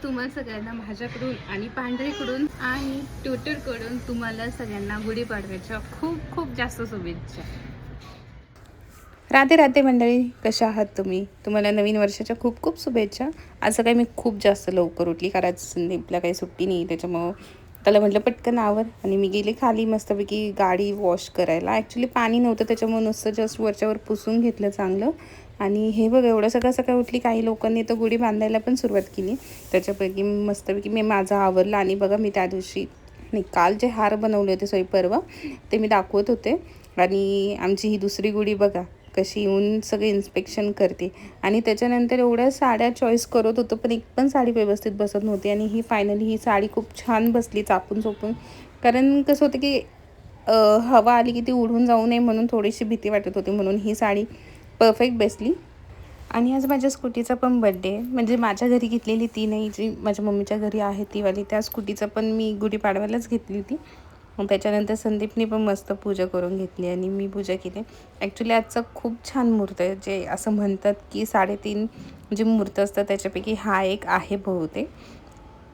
तुम्हाला सगळ्यांना माझ्याकडून आणि पांढरीकडून आणि ट्विटरकडून तुम्हाला सगळ्यांना गुढीपाडव्याच्या खूप खूप जास्त शुभेच्छा. राधे राधे मंडळी, कशा आहात तुम्ही? तुम्हाला नवीन वर्षाच्या खूप खूप शुभेच्छा. आज सकाळी मी खूप जास्त लवकर उठली, कारण आज संदीपला काही सुट्टी नाही. त्याच्यामुळं त्याला म्हटलं पटकन आवर आणि मी गेले खाली मस्तपैकी गाडी वॉश करायला. ॲक्च्युली पाणी नव्हतं, त्याच्यामुळे नुसतं जस्ट वरच्यावर पुसून घेतलं चांगलं. आणि हे बघा, एवढं सकाळ सकाळ उठली. काही लोकांनी तर गुढी बांधायला पण सुरुवात केली. त्याच्यापैकी मस्तपैकी मी माझं आवरलं. आणि बघा, मी त्या दिवशी नाही, काल जे हार बनवले होते परवा, ते मी दाखवत होते. आणि आमची ही दुसरी गुढी बघा कशी येऊन सगळे इन्स्पेक्शन करते. आणि त्याच्यानंतर एवढ्या साड्या चॉईस करत होतो, पण एक पण साडी व्यवस्थित बसत नव्हती. आणि ही फायनली ही साडी खूप छान बसली चापून चोपून. कारण कसं होतं की हवा आली की ती उडून जाऊ नये म्हणून थोडीशी भीती वाटत होती, म्हणून ही साडी परफेक्ट बसली. आणि आज माझ्या स्कूटीचा पण बड्डे, म्हणजे माझ्या घरी घेतलेली ती नाही, जी माझ्या मम्मीच्या घरी आहे ती वाली. त्या स्कूटीचा पण मी गुढीपाडव्यालाच घेतली होती. मग त्याच्यानंतर संदीपने पण मस्त पूजा करून घेतली आणि मी पूजा केली. ॲक्च्युली आजचा खूप छान मुहूर्त आहे. जे असं म्हणतात की 3.5 जे मुहूर्त असतात त्याच्यापैकी हा एक आहे बहुतेक.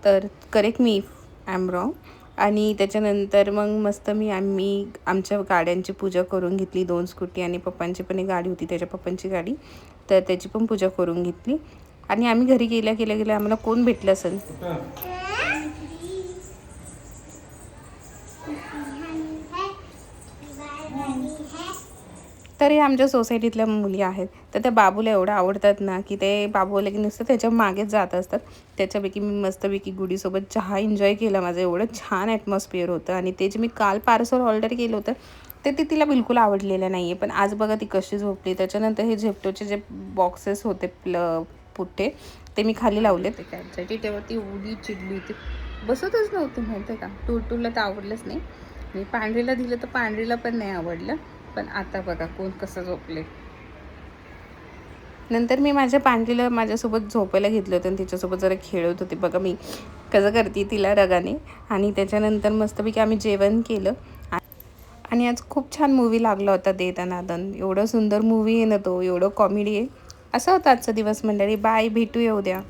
तर correct me I am wrong. आणि त्याच्यानंतर मग मस्त आम्ही आमच्या गाड्यांची पूजा करून घेतली. 2 स्कूटी आणि पप्पांची पण एक गाडी होती, त्याच्या पप्पांची गाडी, तर त्याची पण पूजा करून घेतली. आणि आम्ही घरी गेल्या आम्हाला कोण भेटलं असेल तर हे आमच्या सोसायटीतल्या मुली आहेत. तर त्या बाबूला एवढं आवडतात ना, की ते बाबू आले की नुसतं त्याच्या मागेच जात असतात. त्याच्यापैकी मी मस्तपैकी गुढीसोबत चहा एन्जॉय केला. माझं एवढं छान ॲटमॉस्फिअर होतं. आणि ते जे मी काल पार्सल ऑर्डर केलं होतं ते तिला बिलकुल आवडलेलं नाही आहे. पण आज बघा ती कशी झोपली. त्याच्यानंतर हे झेप्टोचे जे बॉक्सेस होते पुठ्ठे, ते मी खाली लावले. ते कॅटसाठी तेव्हा ती एवढी चिडली होती, बसतच नव्हती माहिती आहे का. टूला तर आवडलंच नाही. आणि पांढरीला दिलं तर पांढरीला पण नाही आवडलं. पण आता बघा कोण कसं झोपले. नंतर मी माझ्या पांढरीला माझ्यासोबत झोपायला घेतलं होतं आणि तिच्यासोबत जरा खेळत होते. बघा मी कसं करते तिला रगाने. आणि त्याच्यानंतर मस्तपैकी आम्ही जेवण केलं. आणि आज खूप छान मूवी लागला होता दे दनादन. एवढं सुंदर मूवी आहे ना तो, एवढं कॉमेडी आहे. असा होता आजचा दिवस मंडळी. बाय, भेटूया उद्या.